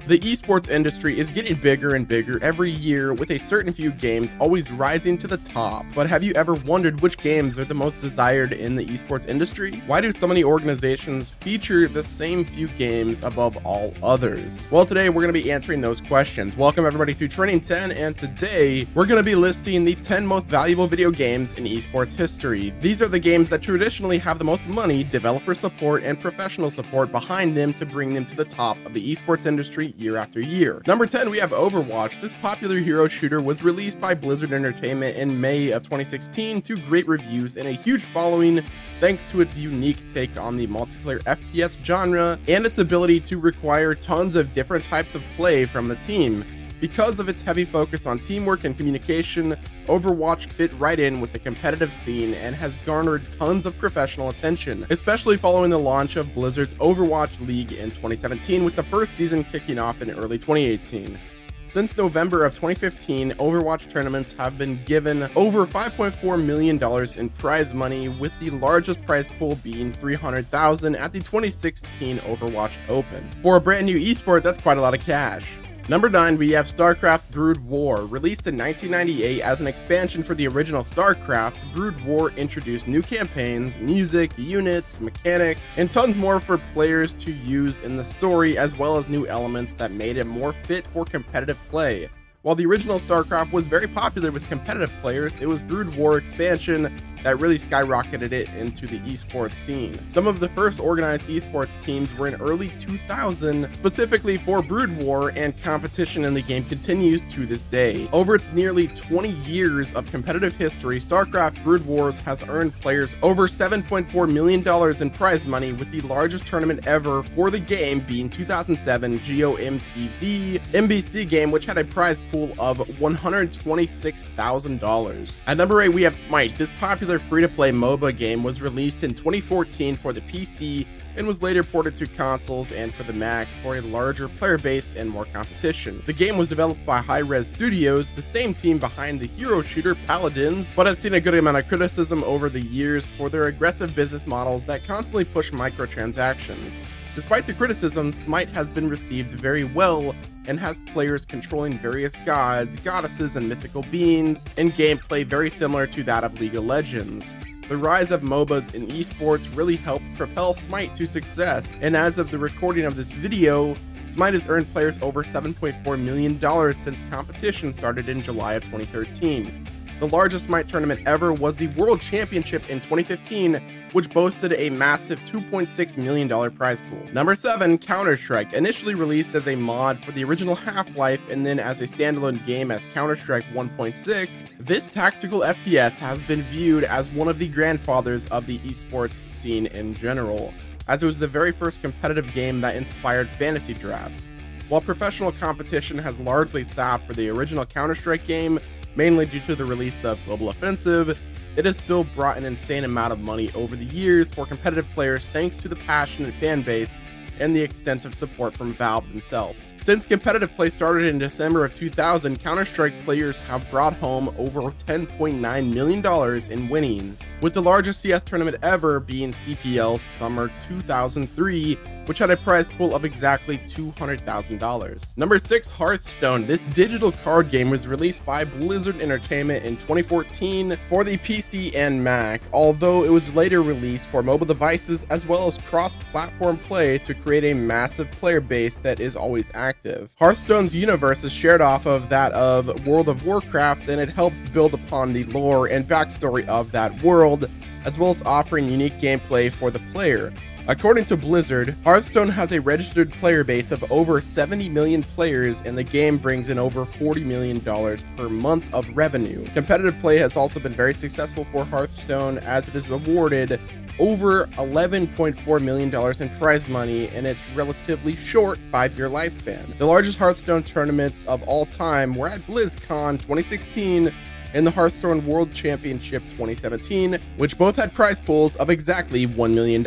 The esports industry is getting bigger and bigger every year, with a certain few games always rising to the top. But have you ever wondered which games are the most desired in the esports industry? Why do so many organizations feature the same few games above all others? Well, today we're going to be answering those questions. Welcome everybody to Trending10, and today we're going to be listing the 10 most valuable video games in esports history. These are the games that traditionally have the most money, developer support, and professional support behind them to bring them to the top of the esports industry year after year. Number 10, we have Overwatch. This popular hero shooter was released by Blizzard Entertainment in May of 2016 to great reviews and a huge following thanks to its unique take on the multiplayer FPS genre and its ability to require tons of different types of play from the team. Because of its heavy focus on teamwork and communication, Overwatch fit right in with the competitive scene and has garnered tons of professional attention, especially following the launch of Blizzard's Overwatch League in 2017, with the first season kicking off in early 2018. Since November of 2015, Overwatch tournaments have been given over $5.4 million in prize money, with the largest prize pool being $300,000 at the 2016 Overwatch Open. For a brand new esport, that's quite a lot of cash. Number 9, we have Starcraft Brood War. Released in 1998 as an expansion for the original Starcraft, Brood War introduced new campaigns, music, units, mechanics, and tons more for players to use in the story, as well as new elements that made it more fit for competitive play. While the original Starcraft was very popular with competitive players, it was Brood War expansion that really skyrocketed it into the esports scene. Some of the first organized esports teams were in early 2000, specifically for Brood War, and competition in the game continues to this day. Over its nearly 20 years of competitive history, Starcraft Brood Wars has earned players over $7.4 million in prize money, with the largest tournament ever for the game being 2007 GOMTV NBC game, which had a prize pool of $126,000. At number 8, we have Smite. This popular free-to-play MOBA game was released in 2014 for the PC and was later ported to consoles and for the Mac for a larger player base and more competition. The game was developed by Hi-Rez Studios, the same team behind the hero shooter Paladins, but has seen a good amount of criticism over the years for their aggressive business models that constantly push microtransactions. Despite the criticism, Smite has been received very well and has players controlling various gods, goddesses, and mythical beings, and gameplay very similar to that of League of Legends. The rise of MOBAs in esports really helped propel Smite to success, and as of the recording of this video, Smite has earned players over $7.4 million since competition started in July of 2013. The largest Smite tournament ever was the World Championship in 2015, which boasted a massive $2.6 million prize pool. Number 7, CounterStrike. Initially released as a mod for the original Half-Life and then as a standalone game as CounterStrike 1.6, this tactical FPS has been viewed as one of the grandfathers of the esports scene in general, as it was the very first competitive game that inspired fantasy drafts. While professional competition has largely stopped for the original CounterStrike game, mainly due to the release of Global Offensive, it has still brought an insane amount of money over the years for competitive players thanks to the passionate fan base and the extensive support from Valve themselves. Since competitive play started in December of 2000, Counter-Strike players have brought home over $10.9 million in winnings, with the largest CS tournament ever being CPL Summer 2003, which had a prize pool of exactly $200,000. Number 6, Hearthstone. This digital card game was released by Blizzard Entertainment in 2014 for the PC and Mac, although it was later released for mobile devices as well as cross-platform play to create a massive player base that is always active. Hearthstone's universe is shared off of that of World of Warcraft, and it helps build upon the lore and backstory of that world, as well as offering unique gameplay for the player. According to Blizzard, Hearthstone has a registered player base of over 70 million players, and the game brings in over $40 million per month of revenue. Competitive play has also been very successful for Hearthstone, as it is awarded over $11.4 million in prize money in its relatively short 5-year lifespan. The largest Hearthstone tournaments of all time were at BlizzCon 2016 and the Hearthstone World Championship 2017, which both had prize pools of exactly $1 million.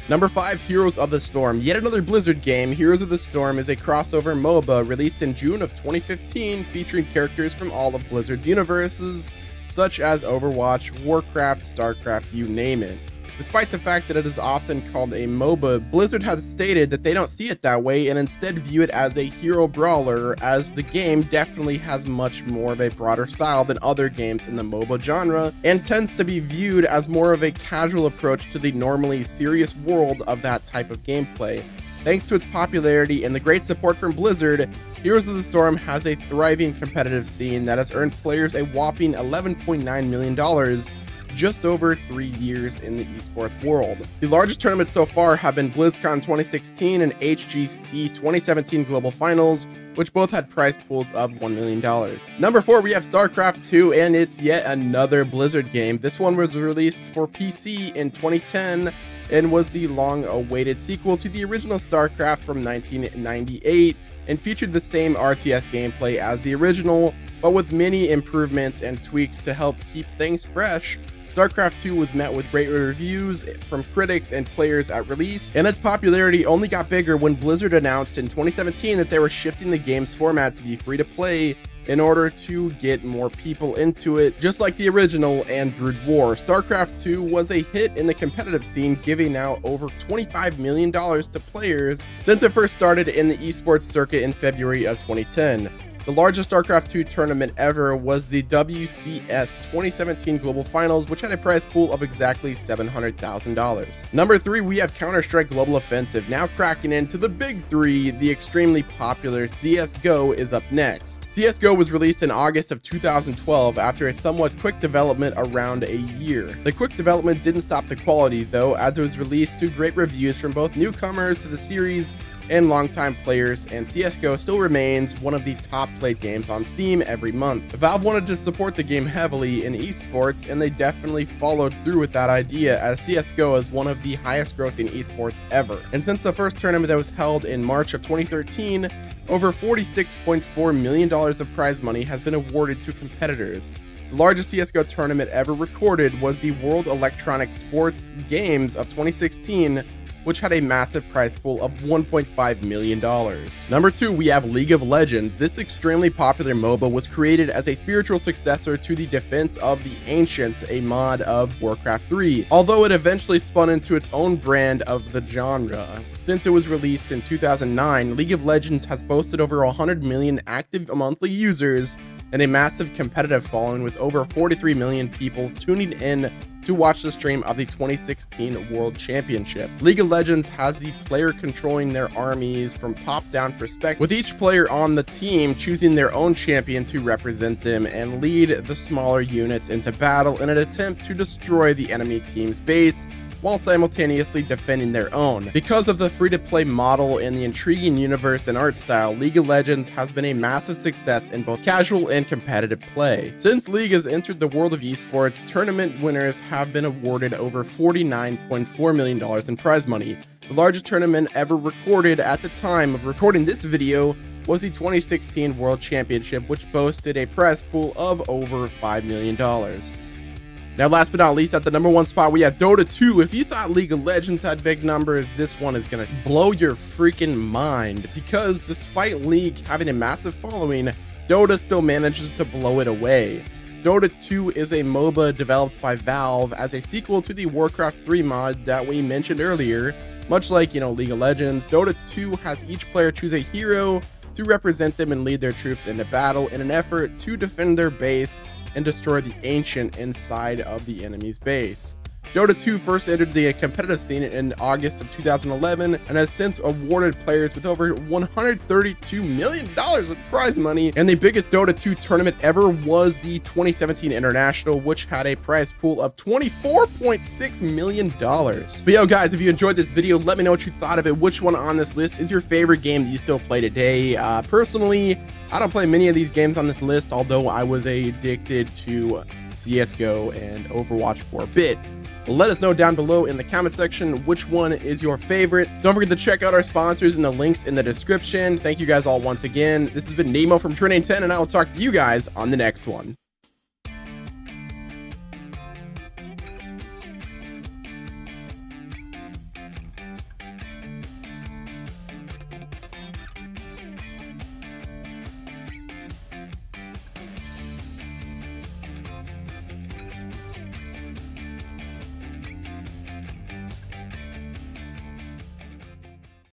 Number 5, Heroes of the Storm. Yet another Blizzard game, Heroes of the Storm is a crossover MOBA released in June of 2015, featuring characters from all of Blizzard's universes, such as Overwatch, Warcraft, Starcraft, you name it. Despite the fact that it is often called a MOBA, Blizzard has stated that they don't see it that way and instead view it as a hero brawler, as the game definitely has much more of a broader style than other games in the MOBA genre, and tends to be viewed as more of a casual approach to the normally serious world of that type of gameplay. Thanks to its popularity and the great support from Blizzard, Heroes of the Storm has a thriving competitive scene that has earned players a whopping $11.9 million just over 3 years in the esports world. The largest tournaments so far have been BlizzCon 2016 and HGC 2017 Global Finals, which both had prize pools of $1 million. Number 4, we have Starcraft II, and it's yet another Blizzard game. This one was released for PC in 2010 and was the long-awaited sequel to the original Starcraft from 1998, and featured the same RTS gameplay as the original, but with many improvements and tweaks to help keep things fresh. Starcraft II was met with great reviews from critics and players at release, and its popularity only got bigger when Blizzard announced in 2017 that they were shifting the game's format to be free to play in order to get more people into it, just like the original and Brood War. Starcraft II was a hit in the competitive scene, giving out over $25 million to players since it first started in the esports circuit in February of 2010. The largest Starcraft II tournament ever was the WCS 2017 Global Finals, which had a prize pool of exactly $700,000. Number 3, we have CounterStrike Global Offensive. Now cracking into the big three, the extremely popular CSGO is up next. CSGO was released in August of 2012 after a somewhat quick development around a year. The quick development didn't stop the quality though, as it was released to great reviews from both newcomers to the series and longtime players, and CSGO still remains one of the top played games on Steam every month. Valve wanted to support the game heavily in esports, and they definitely followed through with that idea, as CSGO is one of the highest grossing esports ever. And since the first tournament that was held in March of 2013, over $46.4 million of prize money has been awarded to competitors. The largest CSGO tournament ever recorded was the World Electronic Sports Games of 2016, which had a massive prize pool of $1.5 million. Number 2, we have League of Legends. This extremely popular MOBA was created as a spiritual successor to the Defense of the Ancients, a mod of Warcraft 3, although it eventually spun into its own brand of the genre. Since it was released in 2009, League of Legends has boasted over 100 million active monthly users and a massive competitive following, with over 43 million people tuning in to watch the stream of the 2016 World Championship. League of Legends has the player controlling their armies from top-down perspective, with each player on the team choosing their own champion to represent them and lead the smaller units into battle in an attempt to destroy the enemy team's base, while simultaneously defending their own. Because of the free-to-play model and the intriguing universe and art style, League of Legends has been a massive success in both casual and competitive play. Since League has entered the world of esports, tournament winners have been awarded over $49.4 million in prize money. The largest tournament ever recorded at the time of recording this video was the 2016 World Championship, which boasted a prize pool of over $5 million. Now, last but not least, at the number 1 spot, we have Dota 2. If you thought League of Legends had big numbers, this one is going to blow your freaking mind, because despite League having a massive following, Dota still manages to blow it away. Dota 2 is a MOBA developed by Valve as a sequel to the Warcraft 3 mod that we mentioned earlier. Much like, League of Legends, Dota 2 has each player choose a hero to represent them and lead their troops into battle in an effort to defend their base and destroy the Ancient inside of the enemy's base. Dota 2 first entered the competitive scene in August of 2011 and has since awarded players with over $132 million in prize money, and the biggest Dota 2 tournament ever was the 2017 International, which had a prize pool of $24.6 million. But yo guys, if you enjoyed this video, let me know what you thought of it. Which one on this list is your favorite game that you still play today? Personally, I don't play many of these games on this list, although I was addicted to CSGO and Overwatch for a bit. Let us know down below in the comment section which one is your favorite. Don't forget to check out our sponsors in the links in the description. Thank you guys all once again. This has been Nemo from Trending10, and I will talk to you guys on the next one.